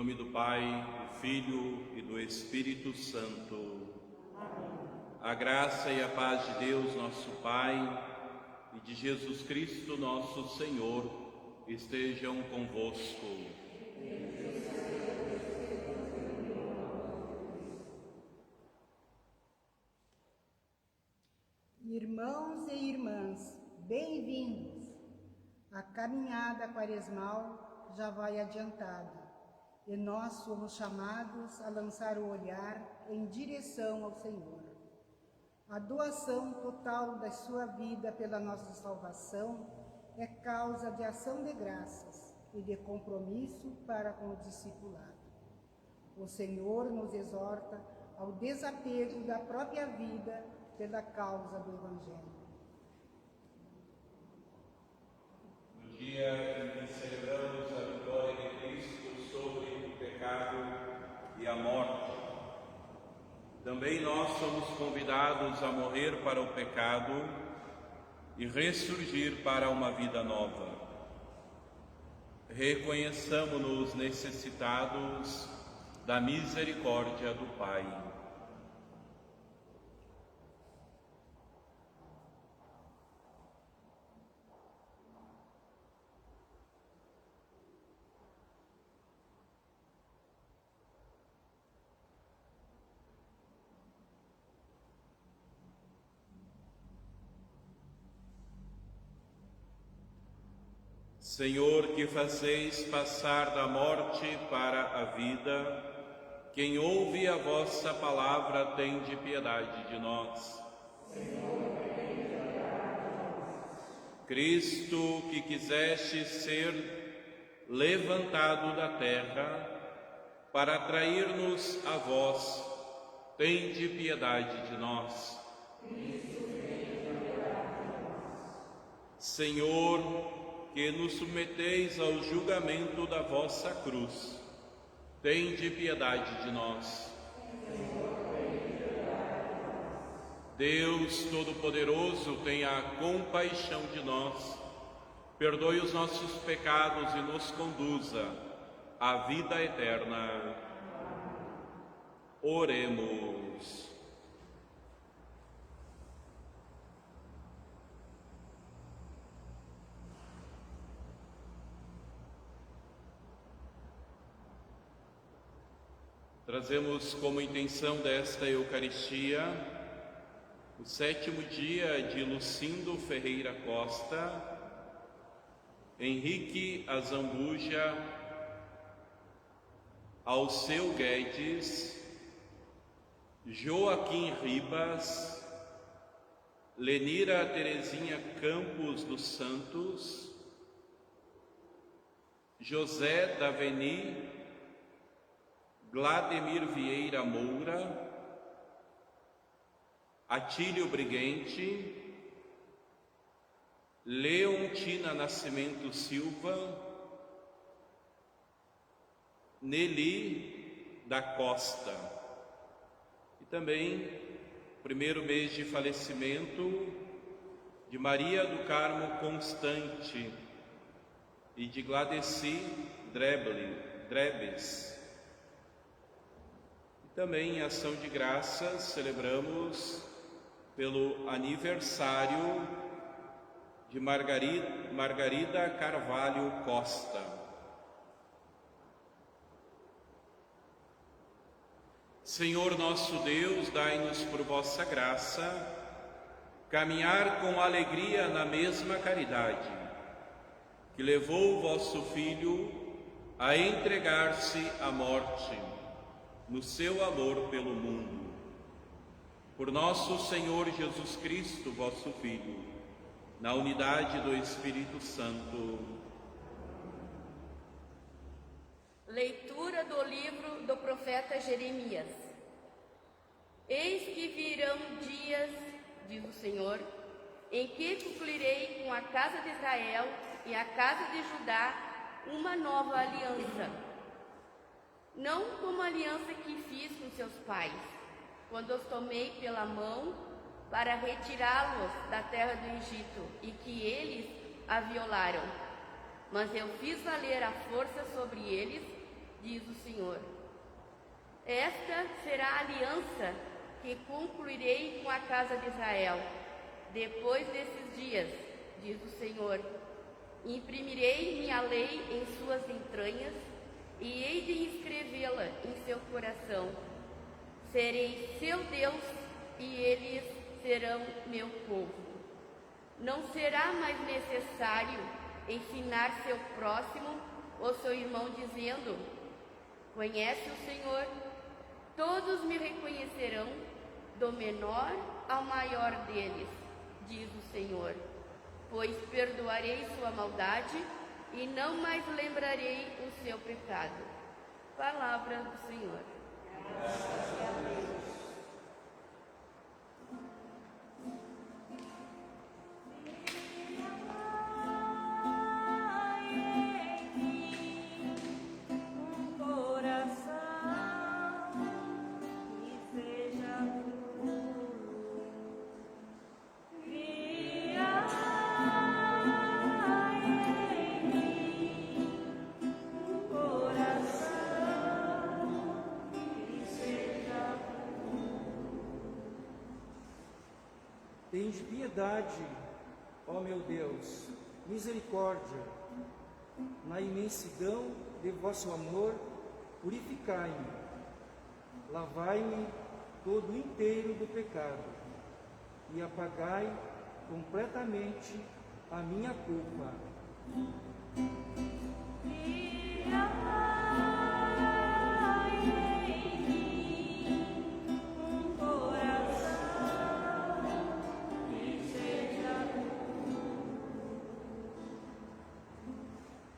nome do Pai, do Filho e do Espírito Santo. Amém. A graça e a paz de Deus, nosso Pai, e de Jesus Cristo, nosso Senhor, estejam convosco. Irmãos e irmãs, bem-vindos! A caminhada quaresmal já vai adiantada e nós somos chamados a lançar o olhar em direção ao Senhor. A doação total da sua vida pela nossa salvação é causa de ação de graças e de compromisso para com o discipulado. O Senhor nos exorta ao desapego da própria vida pela causa do Evangelho. No dia em que celebramos a vitória de Cristo sobre o pecado e a morte, também nós somos convidados a morrer para o pecado e ressurgir para uma vida nova. Reconheçamo-nos necessitados da misericórdia do Pai. Senhor, que fazeis passar da morte para a vida, quem ouve a vossa palavra, tende piedade de nós. Senhor, tende piedade de nós. Cristo, que quiseste ser levantado da terra para atrair-nos a vós, tende piedade de nós. Cristo, tende piedade de nós. Senhor, que nos submeteis ao julgamento da vossa cruz, tende piedade de nós. Deus Todo-Poderoso, tenha compaixão de nós, perdoe os nossos pecados e nos conduza à vida eterna. Oremos. Trazemos como intenção desta Eucaristia o 7º dia de Lucindo Ferreira Costa, Henrique Azambuja, Alceu Guedes, Joaquim Ribas, Lenira Terezinha Campos dos Santos, José Daveni, Glademir Vieira Moura, Atílio Briguente, Leontina Nascimento Silva, Nelly da Costa. E também, primeiro mês de falecimento de Maria do Carmo Constante e de Gladeci Drebes. Também em ação de graças celebramos pelo aniversário de Margarida Carvalho Costa. Senhor nosso Deus, dai-nos por vossa graça caminhar com alegria na mesma caridade que levou o vosso Filho a entregar-se à morte no seu amor pelo mundo. Por nosso Senhor Jesus Cristo, vosso Filho, na unidade do Espírito Santo. Leitura do livro do profeta Jeremias. Eis que virão dias, diz o Senhor, em que concluirei com a casa de Israel e a casa de Judá uma nova aliança. Não como a aliança que fiz com seus pais, quando os tomei pela mão para retirá-los da terra do Egito e que eles a violaram. Mas eu fiz valer a força sobre eles diz o Senhor. Esta será a aliança que concluirei com a casa de Israel. Depois desses dias, diz o Senhor, imprimirei minha lei em suas entranhas e hei de escrevê-la em seu coração. Serei seu Deus e eles serão meu povo. Não será mais necessário ensinar seu próximo ou seu irmão dizendo: conhece o Senhor? Todos me reconhecerão, do menor ao maior deles, diz o Senhor. Pois perdoarei sua maldade e não mais lembrarei o seu pecado. Palavra do Senhor. Graças a Deus. Tende piedade, ó meu Deus, misericórdia. Na imensidão de vosso amor, purificai-me. Lavai-me todo inteiro do pecado e apagai completamente a minha culpa.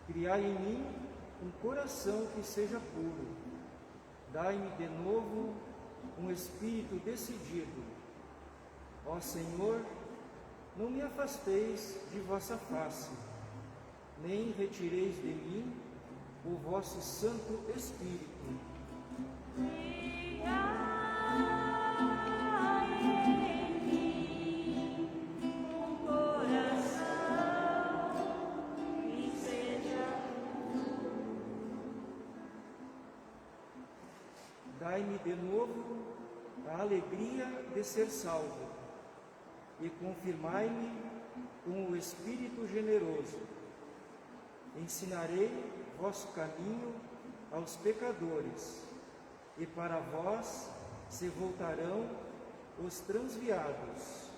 Criai em mim um coração que seja puro. Dai-me de novo um espírito decidido. Ó Senhor, não me afasteis de vossa face, nem retireis de mim o vosso Santo Espírito. Dai-me de novo a alegria de ser salvo e confirmai-me com o Espírito generoso. Ensinarei vosso caminho aos pecadores, e para vós se voltarão os transviados.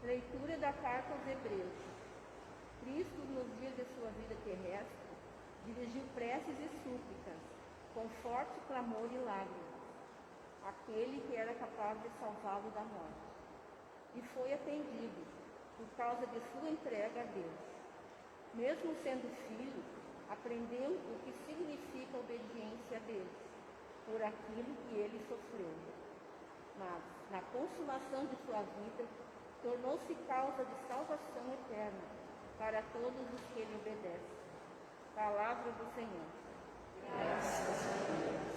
Leitura da carta aos Hebreus. Cristo, nos dias de sua vida terrestre, dirigiu preces e súplicas, com forte clamor e lágrimas, àquele que era capaz de salvá-lo da morte. E foi atendido, por causa de sua entrega a Deus. Mesmo sendo filho, aprendeu o que significa a obediência a Deus, por aquilo que ele sofreu. Mas, na consumação de sua vida, tornou-se causa de salvação eterna para todos os que lhe obedecem. Palavra do Senhor. Graças a Deus.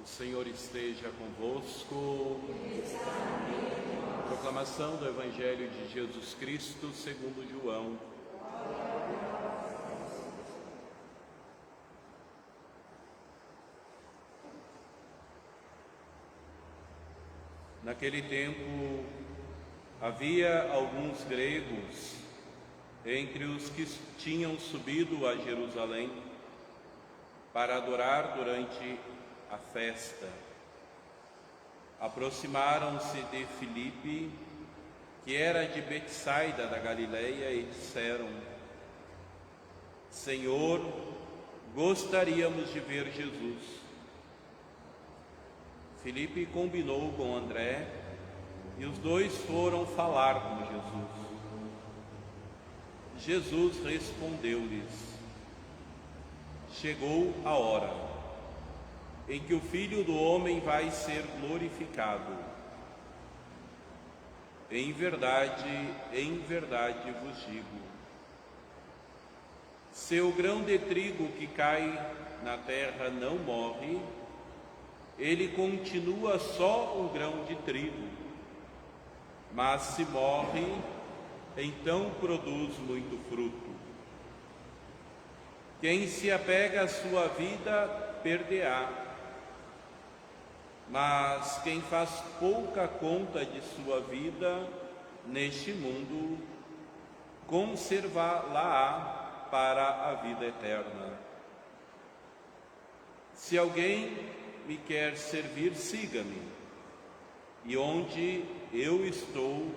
O Senhor esteja convosco. Proclamação do Evangelho de Jesus Cristo segundo João. Naquele tempo, havia alguns gregos entre os que tinham subido a Jerusalém para adorar durante a festa. Aproximaram-se de Filipe, que era de Betsaida da Galileia, e disseram: Senhor, gostaríamos de ver Jesus. Filipe combinou com André e os dois foram falar com Jesus. Jesus respondeu-lhes: Chegou a hora em que o Filho do Homem vai ser glorificado. Em verdade vos digo: se o grão de trigo que cai na terra não morre, ele continua só um grão de trigo, mas se morre, então produz muito fruto. Quem se apega à sua vida, perde-a, mas quem faz pouca conta de sua vida neste mundo, conservá-la-á para a vida eterna. Se alguém me quer servir, siga-me, e onde eu estou,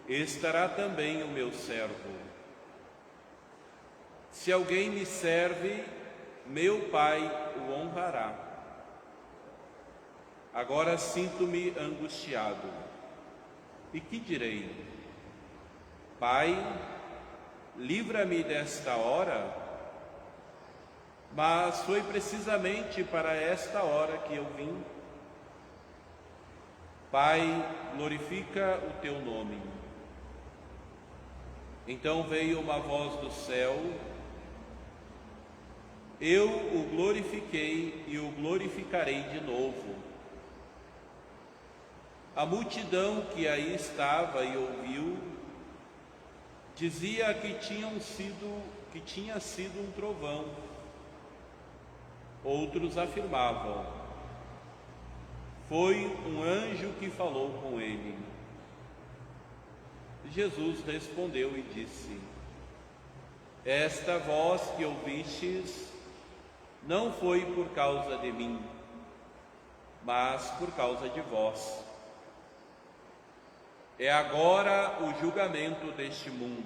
estará também o meu servo. Se alguém me serve, meu Pai o honrará. Agora sinto-me angustiado. E que direi? Pai, livra-me desta hora. Mas foi precisamente para esta hora que eu vim. Pai, glorifica o teu nome. Então veio uma voz do céu: eu o glorifiquei e o glorificarei de novo. A multidão que aí estava e ouviu, dizia que tinha sido um trovão. Outros afirmavam: foi um anjo que falou com ele. Jesus respondeu e disse: esta voz que ouvistes não foi por causa de mim, mas por causa de vós. É agora o julgamento deste mundo.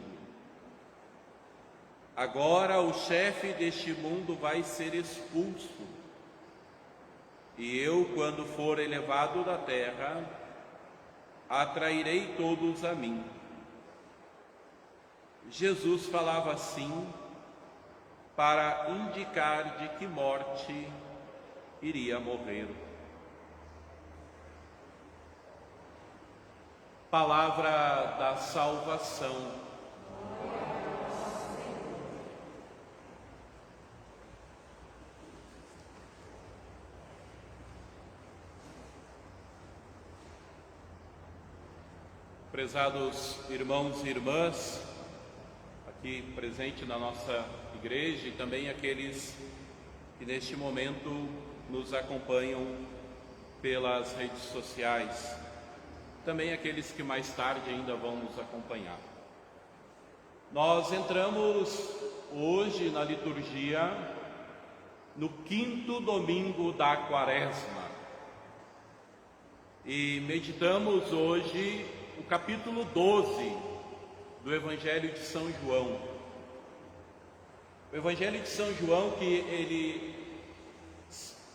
Agora o chefe deste mundo vai ser expulso. E eu, quando for elevado da terra, atrairei todos a mim. Jesus falava assim para indicar de que morte iria morrer. Palavra da salvação. Prezados irmãos e irmãs, aqui presente na nossa igreja, e também aqueles que neste momento nos acompanham pelas redes sociais, também aqueles que mais tarde ainda vão nos acompanhar. Nós entramos hoje na liturgia no 5º domingo da Quaresma e meditamos hoje o capítulo 12 do Evangelho de São João. O Evangelho de São João, que ele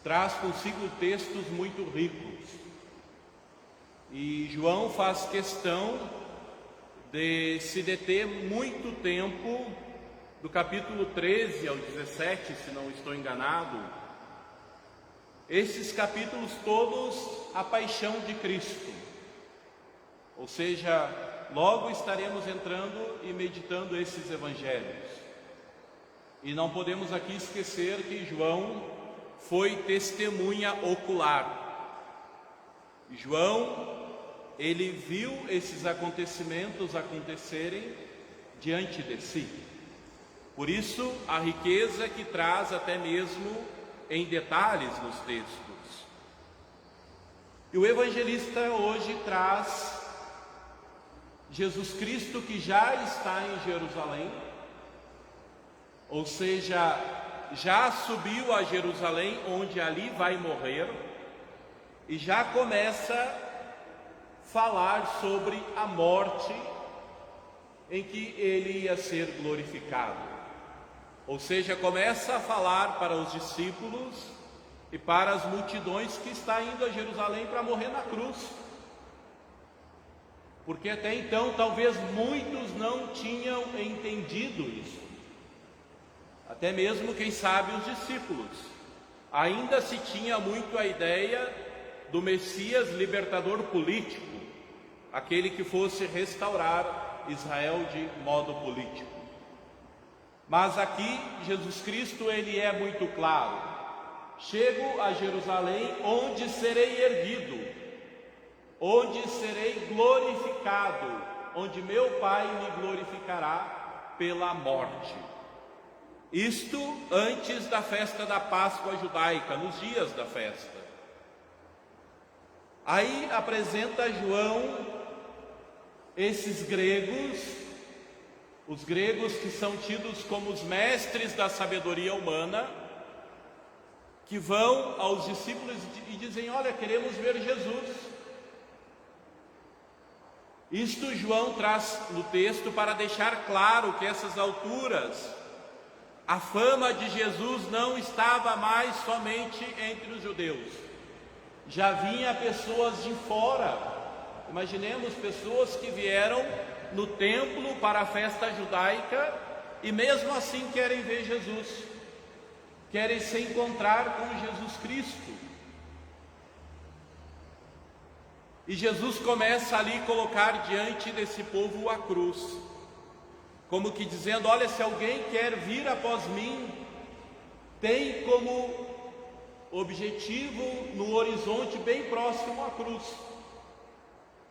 traz consigo textos muito ricos. E João faz questão de se deter muito tempo, do capítulo 13 ao 17, se não estou enganado, esses capítulos todos a paixão de Cristo. Ou seja, logo estaremos entrando e meditando esses evangelhos. E não podemos aqui esquecer que João foi testemunha ocular. João, ele viu esses acontecimentos acontecerem diante de si. Por isso, a riqueza que traz até mesmo em detalhes nos textos. E o evangelista hoje traz Jesus Cristo que já está em Jerusalém, ou seja, já subiu a Jerusalém, onde ali vai morrer, e já começa a falar sobre a morte em que ele ia ser glorificado. Ou seja, começa a falar para os discípulos e para as multidões que está indo a Jerusalém para morrer na cruz. Porque até então talvez muitos não tinham entendido isso. Até mesmo, quem sabe, os discípulos. Ainda se tinha muito a ideia do Messias libertador político, aquele que fosse restaurar Israel de modo político. Mas aqui Jesus Cristo, ele é muito claro: chego a Jerusalém, onde serei erguido, onde serei glorificado, onde meu Pai me glorificará pela morte. Isto antes da festa da Páscoa judaica, nos dias da festa. Aí apresenta João esses gregos, os gregos que são tidos como os mestres da sabedoria humana, que vão aos discípulos e dizem: olha, queremos ver Jesus. Isto João traz no texto para deixar claro que essas alturas a fama de Jesus não estava mais somente entre os judeus. Já vinha pessoas de fora. Imaginemos pessoas que vieram no templo para a festa judaica e mesmo assim querem ver Jesus, querem se encontrar com Jesus Cristo. E Jesus começa ali a colocar diante desse povo a cruz, como que dizendo: olha, se alguém quer vir após mim, tem como objetivo no horizonte bem próximo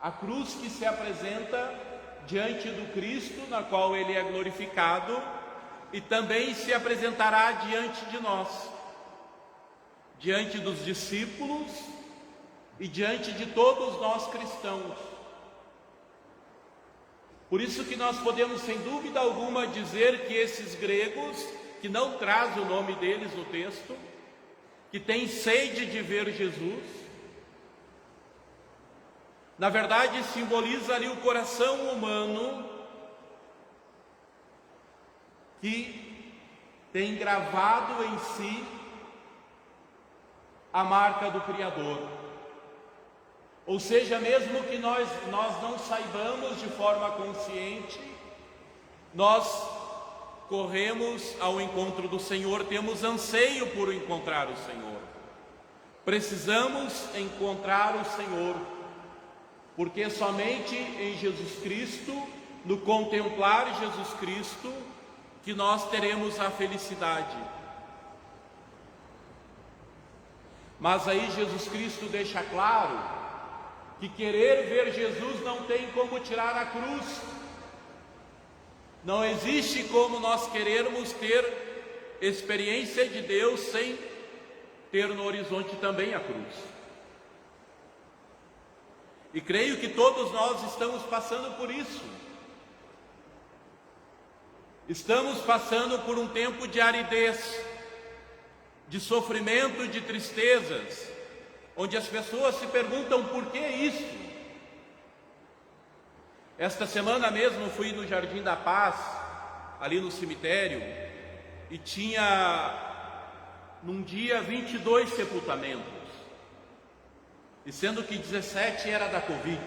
a cruz que se apresenta diante do Cristo, na qual ele é glorificado, e também se apresentará diante de nós, diante dos discípulos e diante de todos nós cristãos. Por isso que nós podemos, sem dúvida alguma, dizer que esses gregos, que não traz o nome deles no texto, que têm sede de ver Jesus, na verdade simboliza ali o coração humano que tem gravado em si a marca do Criador. Ou seja, mesmo que nós não saibamos de forma consciente, nós corremos ao encontro do Senhor, temos anseio por encontrar o Senhor. Precisamos encontrar o Senhor, porque somente em Jesus Cristo, no contemplar Jesus Cristo, que nós teremos a felicidade. Mas aí Jesus Cristo deixa claro que querer ver Jesus não tem como tirar a cruz. Não existe como nós querermos ter experiência de Deus sem ter no horizonte também a cruz. E creio que todos nós estamos passando por isso. Estamos passando por um tempo de aridez, de sofrimento, de tristezas, onde as pessoas se perguntam: por que isso? Esta semana mesmo fui no Jardim da Paz, ali no cemitério, e tinha num dia 22 sepultamentos, e sendo que 17 era da Covid.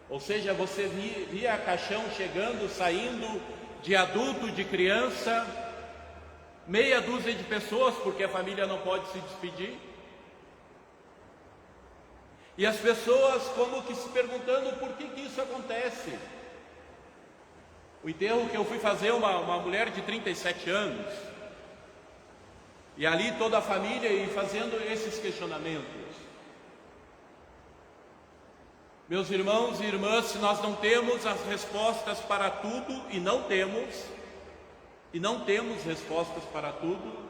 Ou seja, você via caixão chegando, saindo, de adulto, de criança, meia dúzia de pessoas, porque a família não pode se despedir. E as pessoas como que se perguntando por que isso acontece. O enterro que eu fui fazer, uma mulher de 37 anos, e ali toda a família e fazendo esses questionamentos. Meus irmãos e irmãs, se nós não temos as respostas para tudo, e não temos respostas para tudo,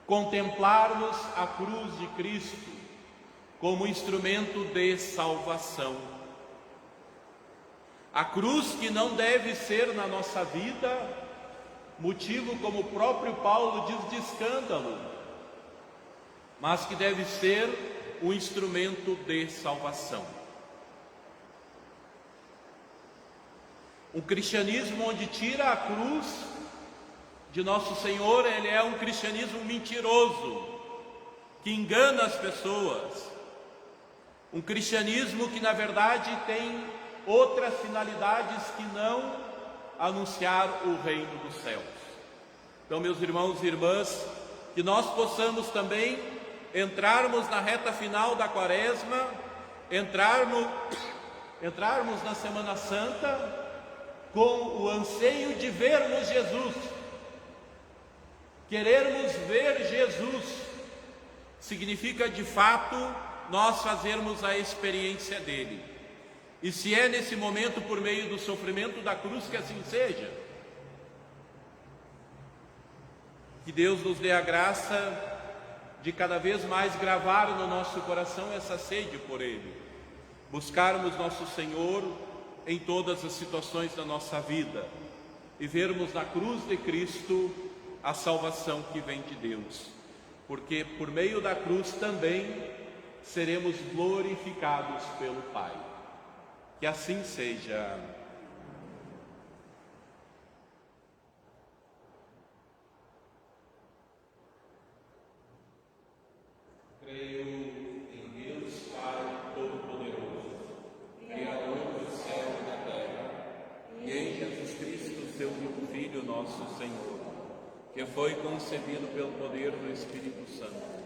contemplarmos a cruz de Cristo como instrumento de salvação. A cruz que não deve ser na nossa vida motivo, como o próprio Paulo diz, de escândalo, mas que deve ser um instrumento de salvação. Um cristianismo onde tira a cruz de nosso Senhor, ele é um cristianismo mentiroso, que engana as pessoas. Um cristianismo que na verdade tem outras finalidades que não anunciar o reino dos céus. Então, meus irmãos e irmãs, que nós possamos também entrarmos na reta final da Quaresma, entrarmos na Semana Santa com o anseio de vermos Jesus, querermos ver Jesus, significa de fato nós fazermos a experiência dele. E se é nesse momento por meio do sofrimento da cruz, que assim seja. Que Deus nos dê a graça de cada vez mais gravar no nosso coração essa sede por ele, buscarmos nosso Senhor em todas as situações da nossa vida e vermos na cruz de Cristo a salvação que vem de Deus, porque por meio da cruz também seremos glorificados pelo Pai. Que assim seja. Creio em Deus Pai Todo-Poderoso, Criador do céu e da terra, e em Jesus Cristo, seu único Filho, nosso Senhor, que foi concebido pelo poder do Espírito Santo.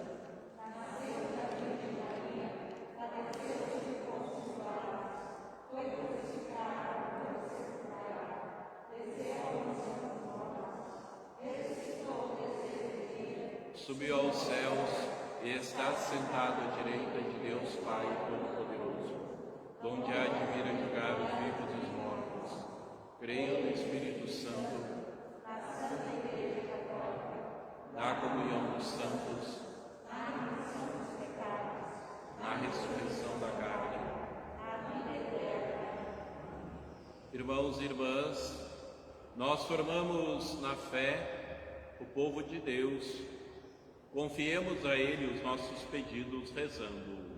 Subiu aos céus e está sentado à direita de Deus Pai Todo-Poderoso, donde há de vir a julgar os vivos e os mortos. Creio no Espírito Santo, na comunhão dos santos, na ressurreição da carne. Irmãos e irmãs, nós formamos na fé o povo de Deus. Confiemos a Ele os nossos pedidos rezando.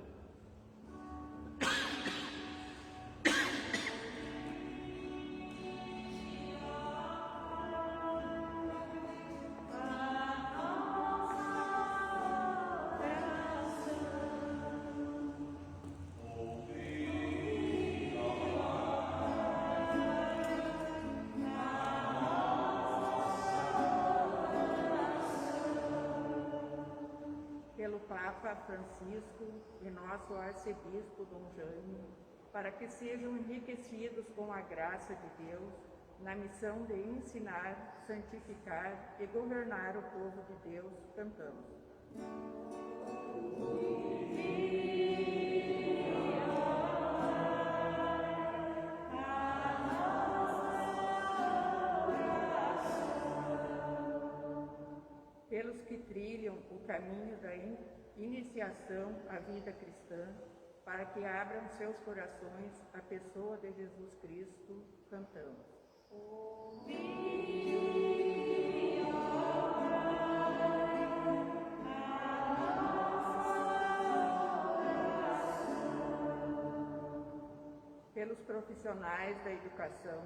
Pelo Papa Francisco e nosso arcebispo Dom Jaime, para que sejam enriquecidos com a graça de Deus na missão de ensinar, santificar e governar o povo de Deus, cantamos. Pelos que trilham o caminho da iniciação à vida cristã, para que abram seus corações à pessoa de Jesus Cristo, cantamos. Pelos profissionais da educação,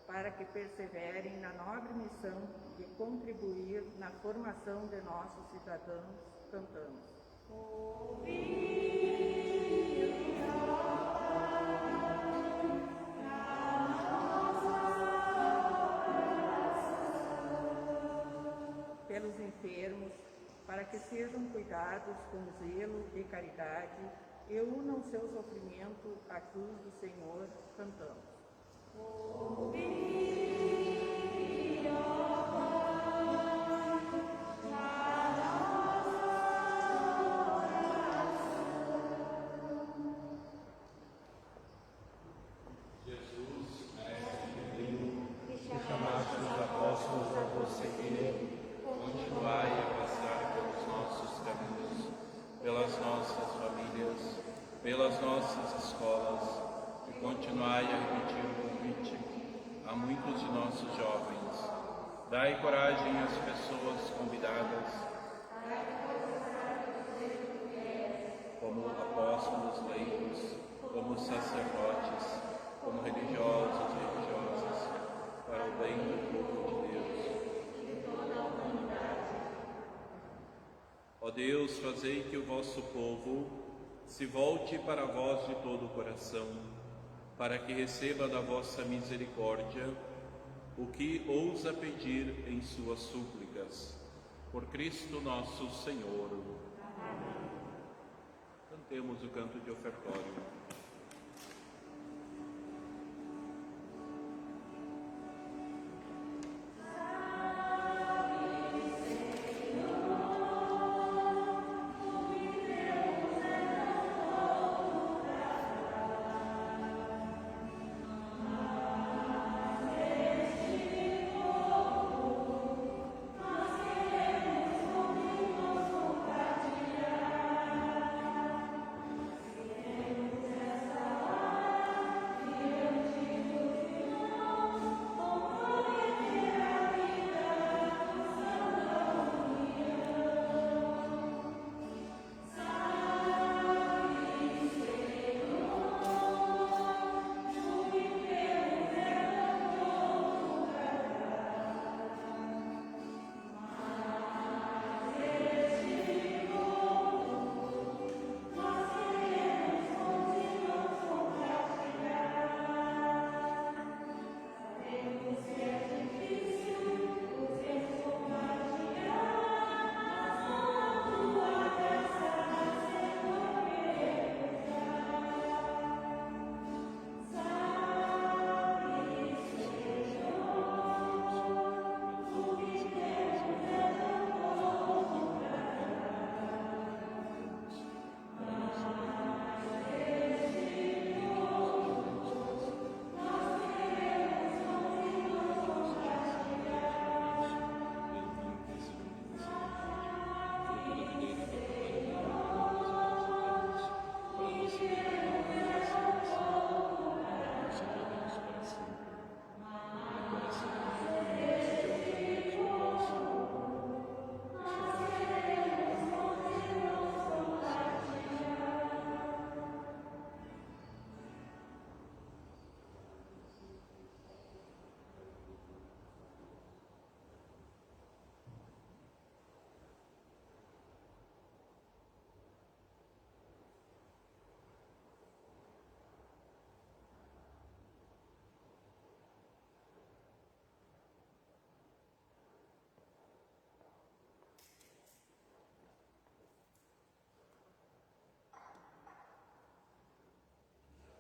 para que perseverem na nobre missão de contribuir na formação de nossos cidadãos, cantamos. Pelos enfermos, para que sejam cuidados com zelo e caridade e unam seu sofrimento à cruz do Senhor, cantamos. Dai coragem às pessoas convidadas, como apóstolos, leigos, como sacerdotes, como religiosos e religiosas, para o bem do povo de Deus. Ó Deus, fazei que o vosso povo se volte para vós de todo o coração, para que receba da vossa misericórdia o que ousa pedir em suas súplicas. Por Cristo nosso Senhor. Amém. Cantemos o canto de ofertório.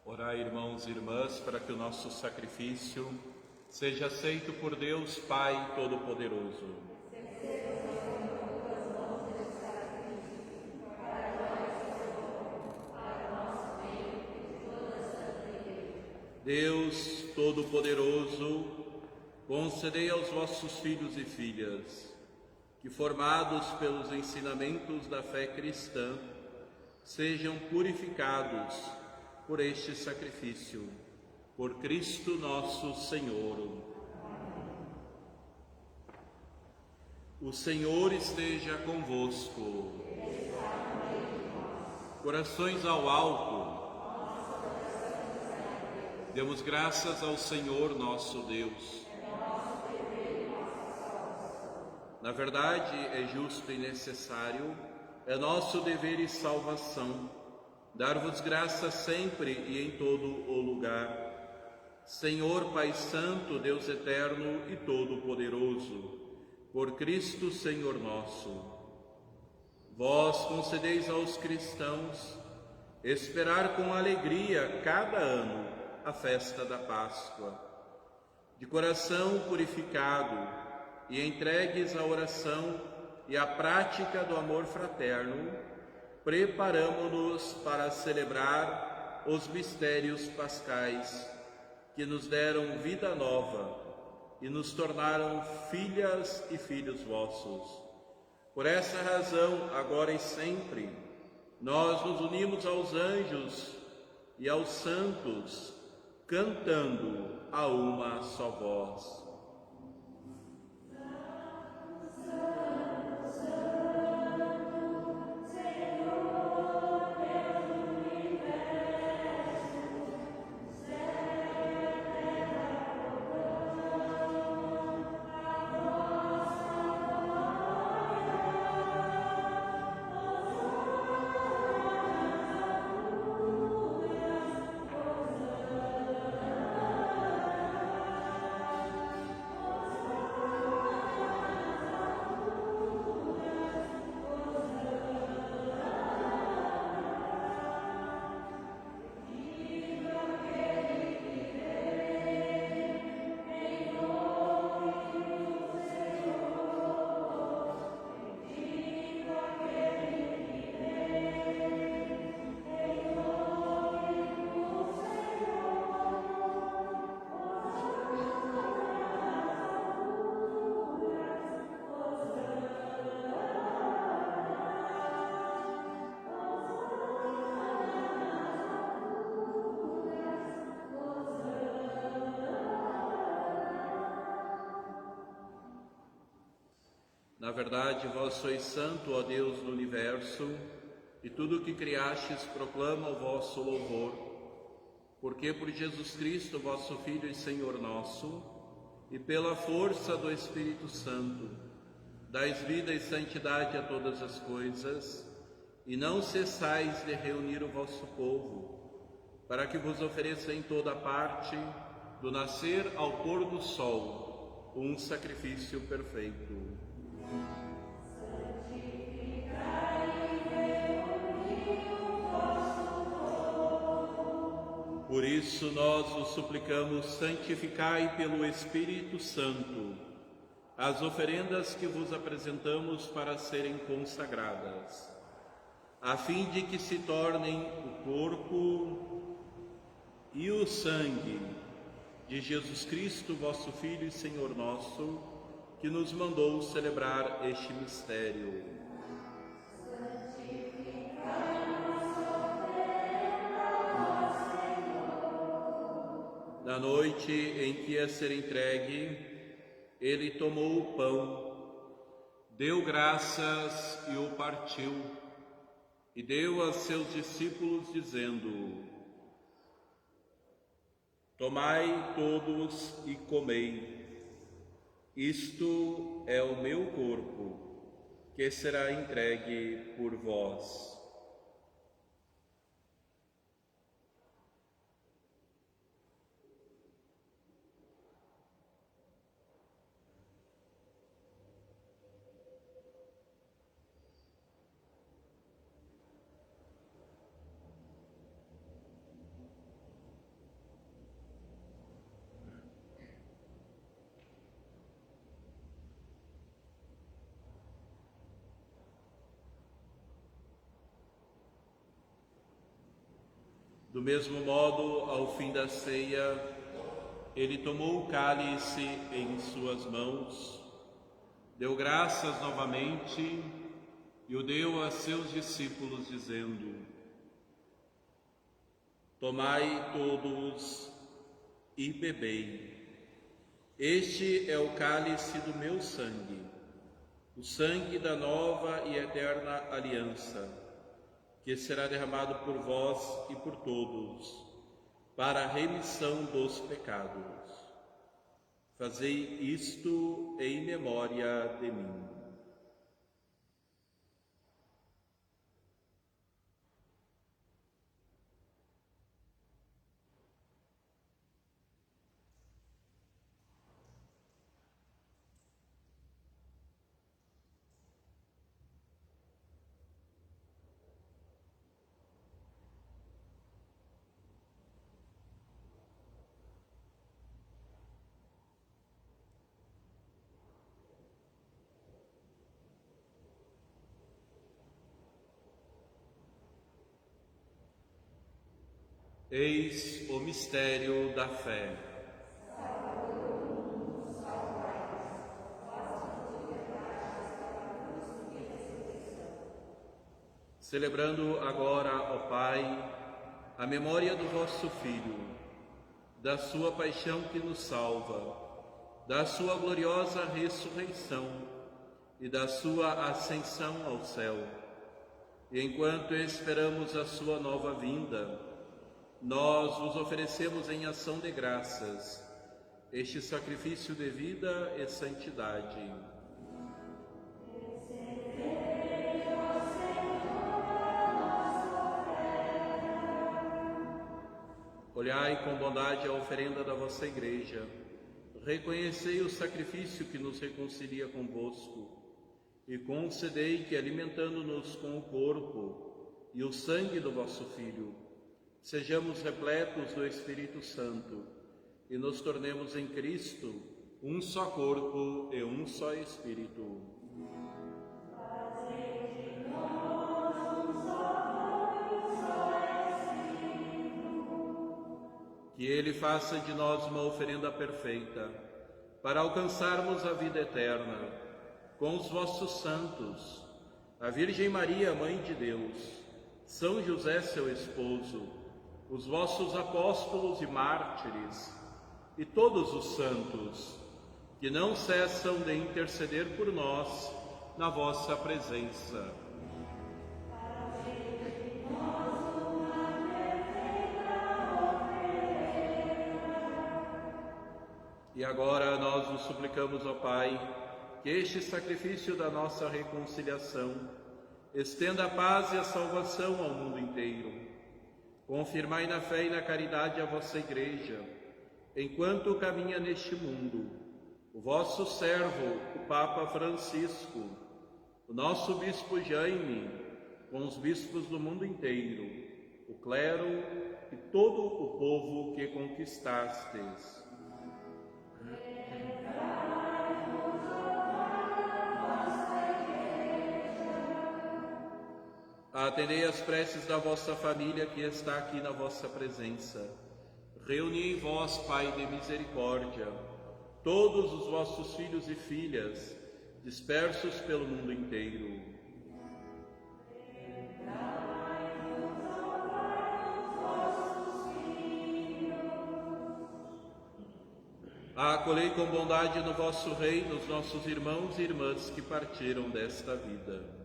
Orai, irmãos e irmãs, para que o nosso sacrifício seja aceito por Deus Pai Todo-Poderoso. Deus Todo-Poderoso, concedei aos vossos filhos e filhas que, formados pelos ensinamentos da fé cristã, sejam purificados por este sacrifício, por Cristo nosso Senhor. O Senhor esteja convosco. Corações ao alto. Demos graças ao Senhor nosso Deus. Na verdade, é justo e necessário, é nosso dever e salvação, dar-vos graças sempre e em todo o lugar. Senhor Pai Santo, Deus Eterno e Todo-Poderoso, por Cristo Senhor nosso, vós concedeis aos cristãos esperar com alegria cada ano a festa da Páscoa. De coração purificado e entregues à oração e à prática do amor fraterno, preparamo-nos para celebrar os mistérios pascais que nos deram vida nova e nos tornaram filhas e filhos vossos. Por essa razão, agora e sempre, nós nos unimos aos anjos e aos santos, cantando a uma só voz. Na verdade, vós sois santo, ó Deus do universo, e tudo o que criastes proclama o vosso louvor. Porque por Jesus Cristo, vosso Filho e Senhor nosso, e pela força do Espírito Santo, dais vida e santidade a todas as coisas, e não cessais de reunir o vosso povo, para que vos ofereça em toda parte, do nascer ao pôr do sol, um sacrifício perfeito. Por isso nós os suplicamos, santificai pelo Espírito Santo as oferendas que vos apresentamos para serem consagradas, a fim de que se tornem o corpo e o sangue de Jesus Cristo, vosso Filho e Senhor nosso, que nos mandou celebrar este mistério. Na noite em que ia ser entregue, ele tomou o pão, deu graças e o partiu, e deu a seus discípulos, dizendo: Tomai todos e comei, isto é o meu corpo, que será entregue por vós. Do mesmo modo, ao fim da ceia, ele tomou o cálice em suas mãos, deu graças novamente e o deu a seus discípulos, dizendo: Tomai todos e bebei. Este é o cálice do meu sangue, o sangue da nova e eterna aliança, que será derramado por vós e por todos, para a remissão dos pecados. Fazei isto em memória de mim. Eis o mistério da fé. Celebrando agora, ó Pai, a memória do vosso Filho, da sua paixão que nos salva, da sua gloriosa ressurreição e da sua ascensão ao céu. E enquanto esperamos a sua nova vinda, nós vos oferecemos em ação de graças este sacrifício de vida e santidade. Olhai com bondade a oferenda da vossa Igreja, reconhecei o sacrifício que nos reconcilia convosco e concedei que, alimentando-nos com o corpo e o sangue do vosso Filho, sejamos repletos do Espírito Santo e nos tornemos em Cristo um só corpo e um só Espírito. Que Ele faça de nós uma oferenda perfeita, para alcançarmos a vida eterna, com os vossos santos, a Virgem Maria, Mãe de Deus, São José, seu esposo, os vossos apóstolos e mártires, e todos os santos, que não cessam de interceder por nós na vossa presença. E agora nós vos suplicamos, ó Pai, que este sacrifício da nossa reconciliação estenda a paz e a salvação ao mundo inteiro. Confirmai na fé e na caridade a vossa Igreja, enquanto caminha neste mundo, o vosso servo, o Papa Francisco, o nosso Bispo Jaime, com os bispos do mundo inteiro, o clero e todo o povo que conquistastes. Atendei as preces da vossa família que está aqui na vossa presença. Reuni em vós, Pai de misericórdia, todos os vossos filhos e filhas, dispersos pelo mundo inteiro. Acolhei com bondade no vosso reino os nossos irmãos e irmãs que partiram desta vida.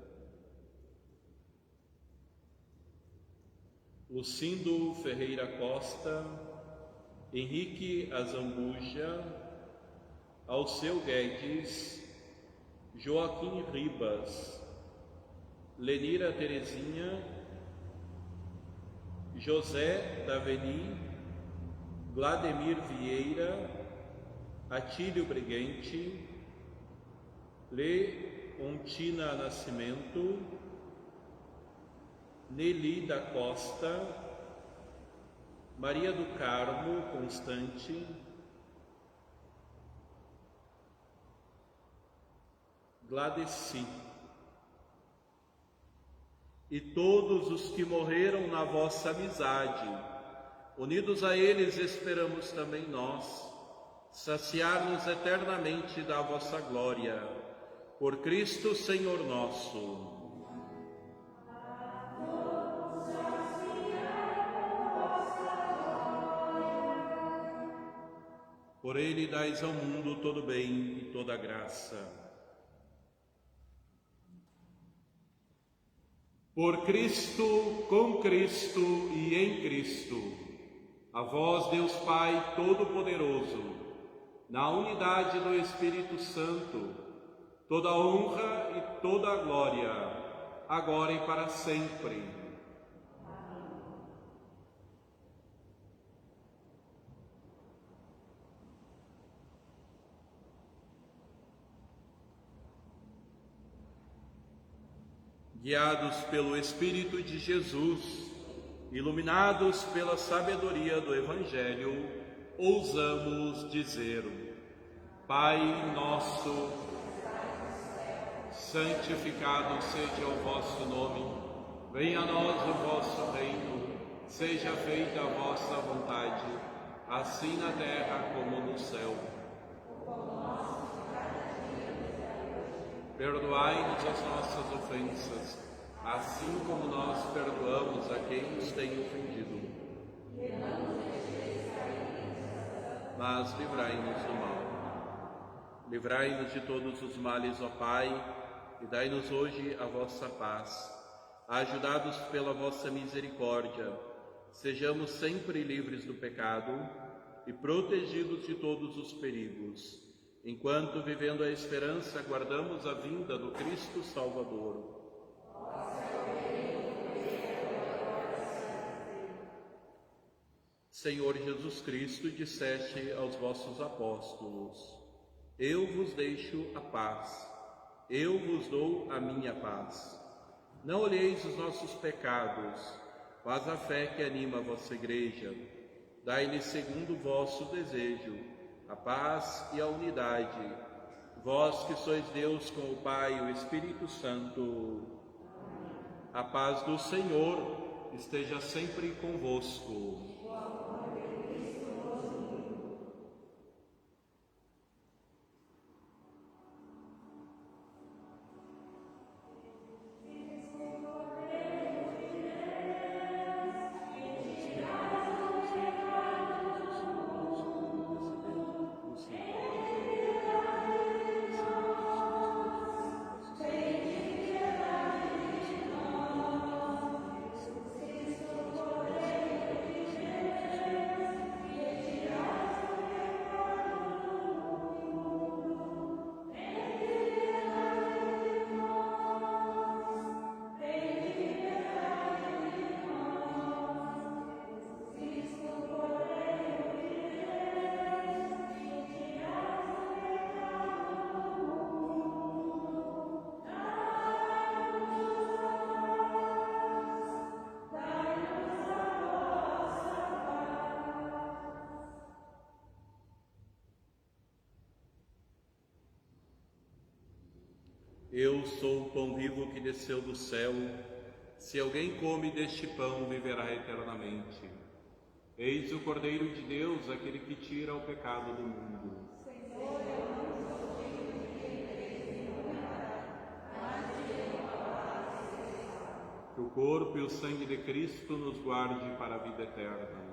Lucindo Ferreira Costa, Henrique Azambuja, Alceu Guedes, Joaquim Ribas, Lenira Terezinha, José Daveni, Vladimir Vieira, Atílio Briguente, Leontina Nascimento, Nelly da Costa, Maria do Carmo Constante, Gladeci, e todos os que morreram na vossa amizade, unidos a eles esperamos também nós, saciar-nos eternamente da vossa glória, por Cristo Senhor nosso. Por ele dais ao mundo todo bem e toda graça. Por Cristo, com Cristo e em Cristo, a vós, Deus Pai Todo-Poderoso, na unidade do Espírito Santo, toda a honra e toda a glória, agora e para sempre. Guiados pelo Espírito de Jesus, iluminados pela sabedoria do Evangelho, ousamos dizer: Pai nosso, santificado seja o vosso nome, venha a nós o vosso reino, seja feita a vossa vontade, assim na terra como no céu. Perdoai-nos as nossas ofensas, assim como nós perdoamos a quem nos tem ofendido. Mas livrai-nos do mal. Livrai-nos de todos os males, ó Pai, e dai-nos hoje a vossa paz. Ajudados pela vossa misericórdia, sejamos sempre livres do pecado e protegidos de todos os perigos, enquanto, vivendo a esperança, aguardamos a vinda do Cristo Salvador. Senhor Jesus Cristo, disseste aos vossos apóstolos: eu vos deixo a paz, eu vos dou a minha paz. Não olheis os nossos pecados, mas a fé que anima a vossa Igreja. Dai-lhe segundo o vosso desejo a paz e a unidade, vós que sois Deus com o Pai e o Espírito Santo. A paz do Senhor esteja sempre convosco. Eu sou o pão vivo que desceu do céu. Se alguém come deste pão, viverá eternamente. Eis o Cordeiro de Deus, aquele que tira o pecado do mundo. Que o corpo e o sangue de Cristo nos guarde para a vida eterna.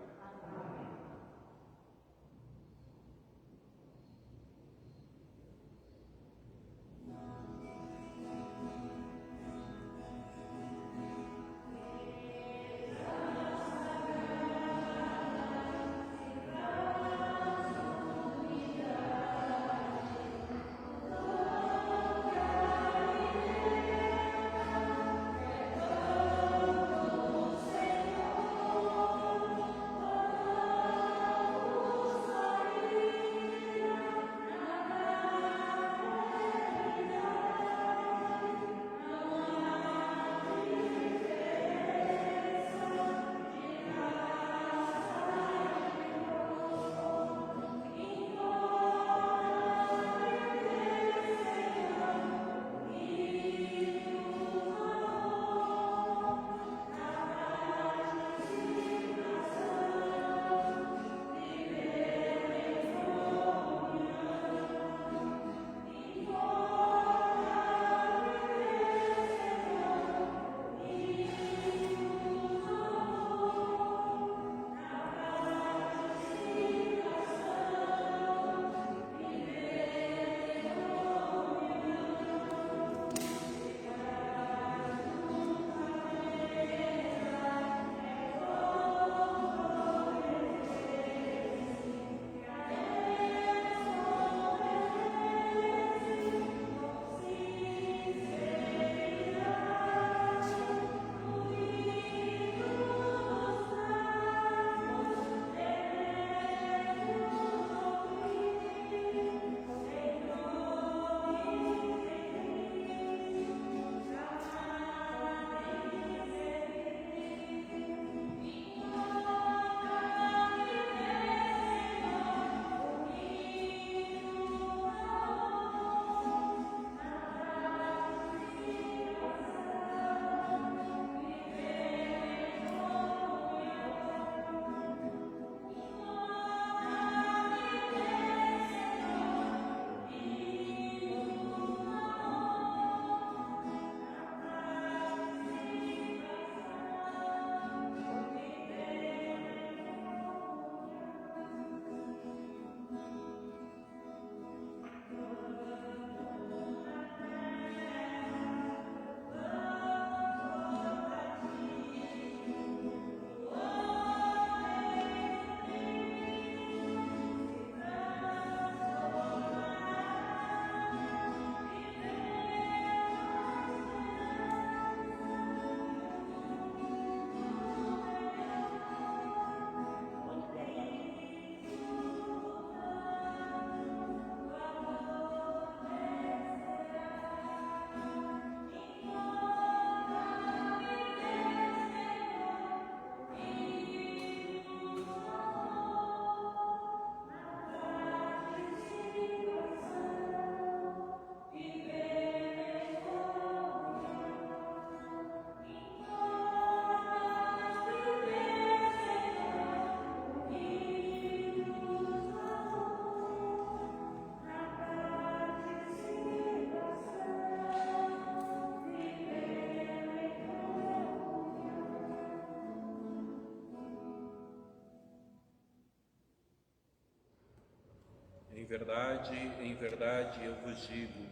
Em verdade eu vos digo,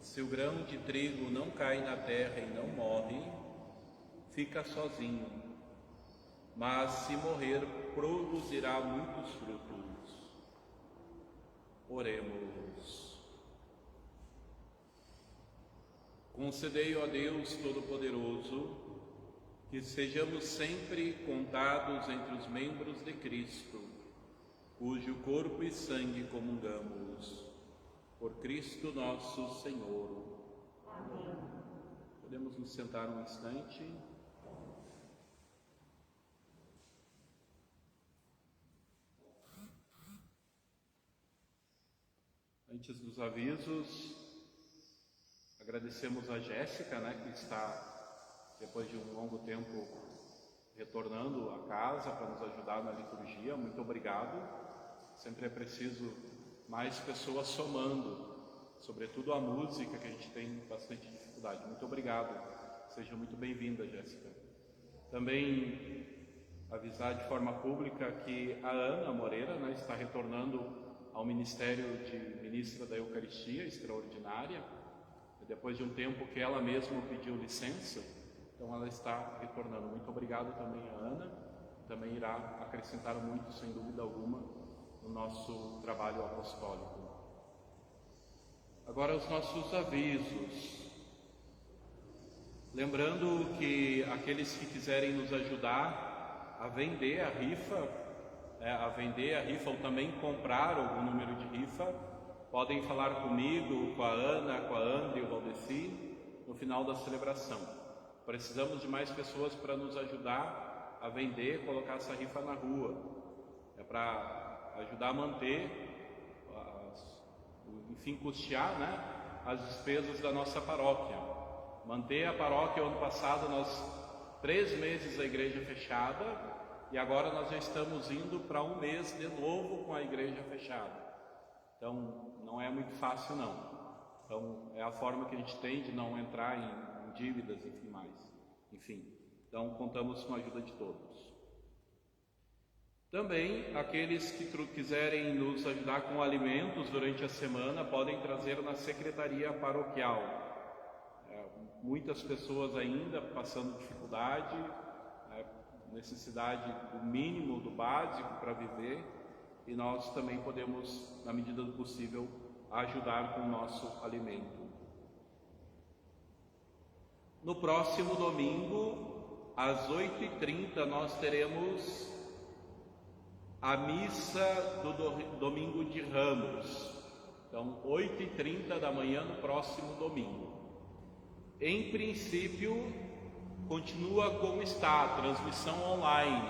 se o grão de trigo não cai na terra e não morre, fica sozinho, mas se morrer, produzirá muitos frutos. Oremos. Concedei, ó Deus Todo-Poderoso, que sejamos sempre contados entre os membros de Cristo, cujo corpo e sangue comungamos. Por Cristo nosso Senhor. Amém. Podemos nos sentar um instante. Antes dos avisos, Agradecemos a Jéssica, né, que está, depois de um longo tempo, retornando à casa para nos ajudar na liturgia. Muito obrigado. Sempre é preciso mais pessoas somando, sobretudo a música, que a gente tem bastante dificuldade. Muito obrigado. Seja muito bem-vinda, Jéssica. Também avisar de forma pública que a Ana Moreira, né, está retornando ao Ministério de Ministra da Eucaristia Extraordinária, depois de um tempo que ela mesma pediu licença, então ela está retornando. Muito obrigado também a Ana, também irá acrescentar muito, sem dúvida alguma, no nosso trabalho apostólico. Agora os nossos avisos. Lembrando que aqueles que quiserem nos ajudar a vender a rifa ou também comprar algum número de rifa, podem falar comigo, com a Ana, com a André e o Valdeci no final da celebração. Precisamos de mais pessoas para nos ajudar a vender, colocar essa rifa na rua. É para ajudar a manter, enfim, custear, né, as despesas da nossa paróquia. Manter a paróquia. Ano passado nós 3 meses a igreja fechada e agora nós já estamos indo para 1 mês de novo com a igreja fechada. Então não é muito fácil não. Então é a forma que a gente tem de não entrar em dívidas, enfim, mais. Enfim, então contamos com a ajuda de todos. Também aqueles que quiserem nos ajudar com alimentos durante a semana podem trazer na secretaria paroquial. Muitas pessoas ainda passando dificuldade, necessidade do mínimo, do básico para viver, e nós também podemos, na medida do possível, ajudar com o nosso alimento. No próximo domingo, às 8h30, nós teremos a missa do domingo de Ramos. Então, 8h30 da manhã no próximo domingo. Em princípio, continua como está, a transmissão online,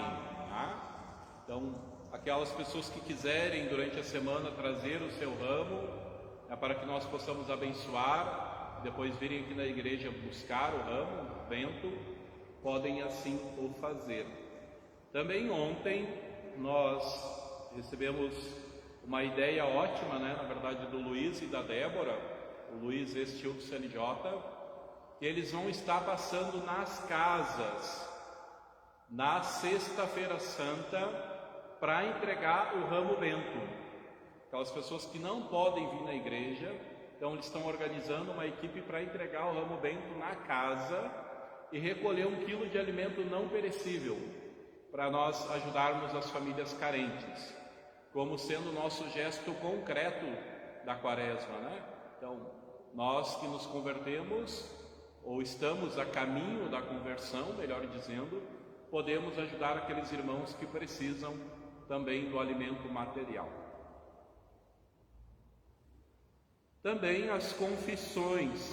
tá? Então, aquelas pessoas que quiserem durante a semana trazer o seu ramo, para que nós possamos abençoar, depois virem aqui na igreja buscar o ramo, o bento, podem assim o fazer. Também ontem nós recebemos uma ideia ótima, né, na verdade, do Luiz e da Débora, o Luiz ex-tio do CNJ, que eles vão estar passando nas casas na Sexta-feira Santa para entregar o ramo bento. Aquelas pessoas que não podem vir na igreja, então eles estão organizando uma equipe para entregar o ramo bento na casa e recolher 1 quilo de alimento não perecível para nós ajudarmos as famílias carentes, como sendo o nosso gesto concreto da Quaresma, né? Então, nós que nos convertemos, ou estamos a caminho da conversão, melhor dizendo, podemos ajudar aqueles irmãos que precisam também do alimento material. Também as confissões.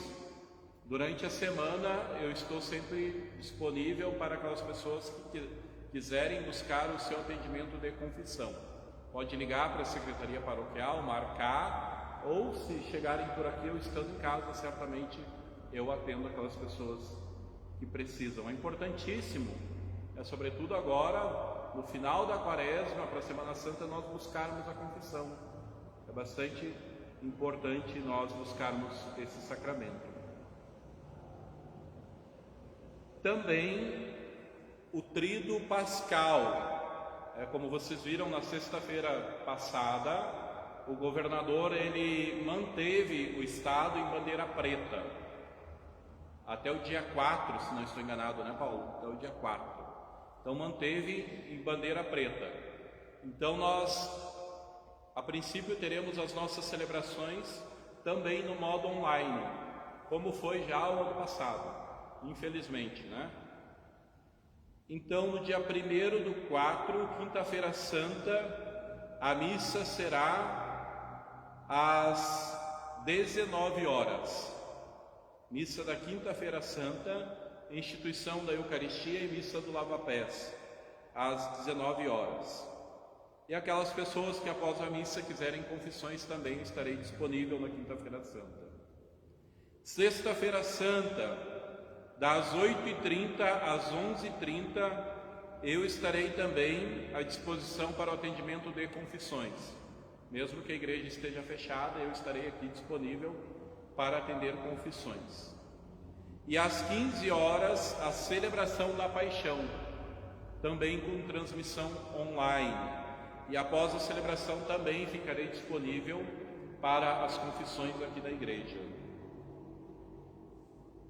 Durante a semana eu estou sempre disponível para aquelas pessoas que quiserem buscar o seu atendimento de confissão. Pode ligar para a Secretaria Paroquial, marcar, ou se chegarem por aqui, eu estando em casa, certamente eu atendo aquelas pessoas que precisam. É importantíssimo, sobretudo agora, no final da Quaresma, para a Semana Santa, nós buscarmos a confissão. É bastante importante nós buscarmos esse sacramento. Também o Tríduo Pascal. Como vocês viram na sexta-feira passada, o governador ele manteve o estado em bandeira preta até o dia 4, se não estou enganado, né, Paulo? Até o dia 4. Então manteve em bandeira preta. Então nós, a princípio, teremos as nossas celebrações também no modo online, como foi já o ano passado, infelizmente, né? Então, no dia 1º/4, quinta-feira santa, a missa será às 19 horas. Missa da quinta-feira santa, instituição da Eucaristia e missa do lava-pés, às 19 horas. E aquelas pessoas que após a missa quiserem confissões, também estarei disponível na quinta-feira santa. Sexta-feira Santa, das 8h30 às 11h30, eu estarei também à disposição para o atendimento de confissões. Mesmo que a igreja esteja fechada, eu estarei aqui disponível para atender confissões. E às 15 horas, a celebração da Paixão, também com transmissão online. E após a celebração também ficarei disponível para as confissões aqui da igreja.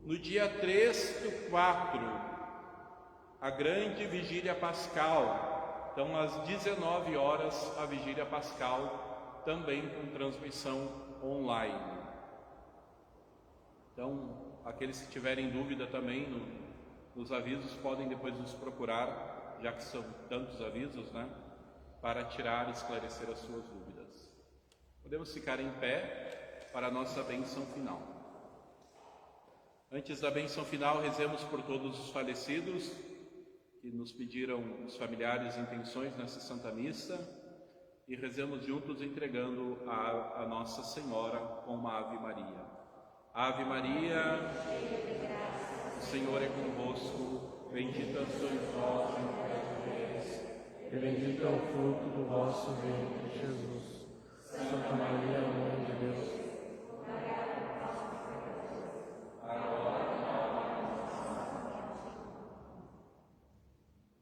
No dia 3/4, a grande vigília pascal. Então, às 19 horas, a vigília pascal, também com transmissão online. Então, aqueles que tiverem dúvida também nos avisos, podem depois nos procurar, já que são tantos avisos, né? Para tirar e esclarecer as suas dúvidas. Podemos ficar em pé para a nossa bênção final. Antes da bênção final, rezemos por todos os falecidos que nos pediram os familiares intenções nessa Santa Missa, e rezemos juntos entregando a Nossa Senhora com uma Ave Maria. Ave Maria, o Senhor é convosco, bendita sois vós entre as mulheres, e bendito é o fruto do vosso ventre, Jesus. Santa Maria, Mãe de Deus,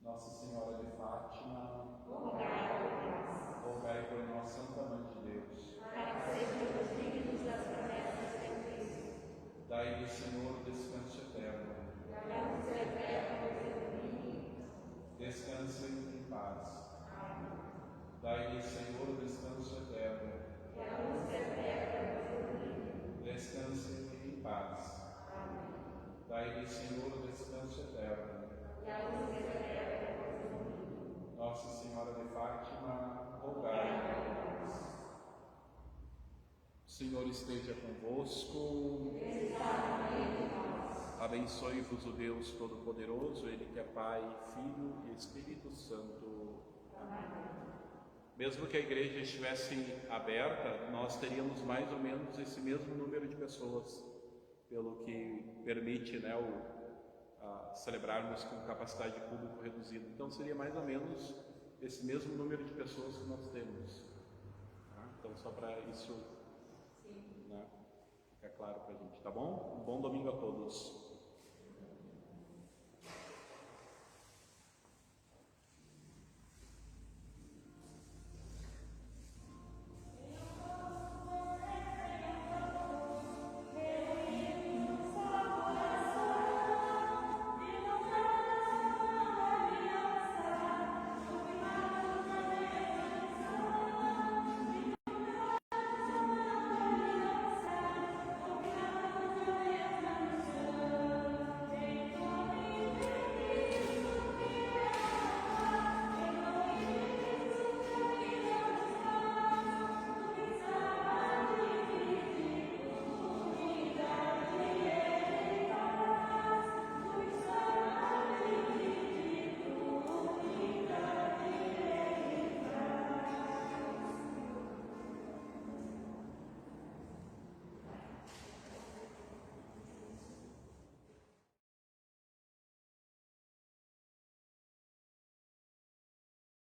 Nossa Senhora de Fátima, rogai por nós, Santa Mãe de Deus, para que sejamos dignos das promessas de Cristo. dai-lhe, Senhor, descanso eterno, descanse em paz. Dai-lhe, Senhor, descanso eterno, descanse em paz. Dai-lhe, Senhor, descanso eterno. Nossa Senhora de Fátima, rogai por nós. O Senhor esteja convosco. Abençoe-vos o Deus Todo-Poderoso, Ele que é Pai, Filho e Espírito Santo. Amém. Mesmo que a igreja estivesse aberta, nós teríamos mais ou menos esse mesmo número de pessoas, pelo que permite, né, celebrarmos com capacidade de público reduzida. Então seria mais ou menos esse mesmo número de pessoas que nós temos. Tá? Então só para isso, né, ficar claro para a gente, tá bom? Um bom domingo a todos.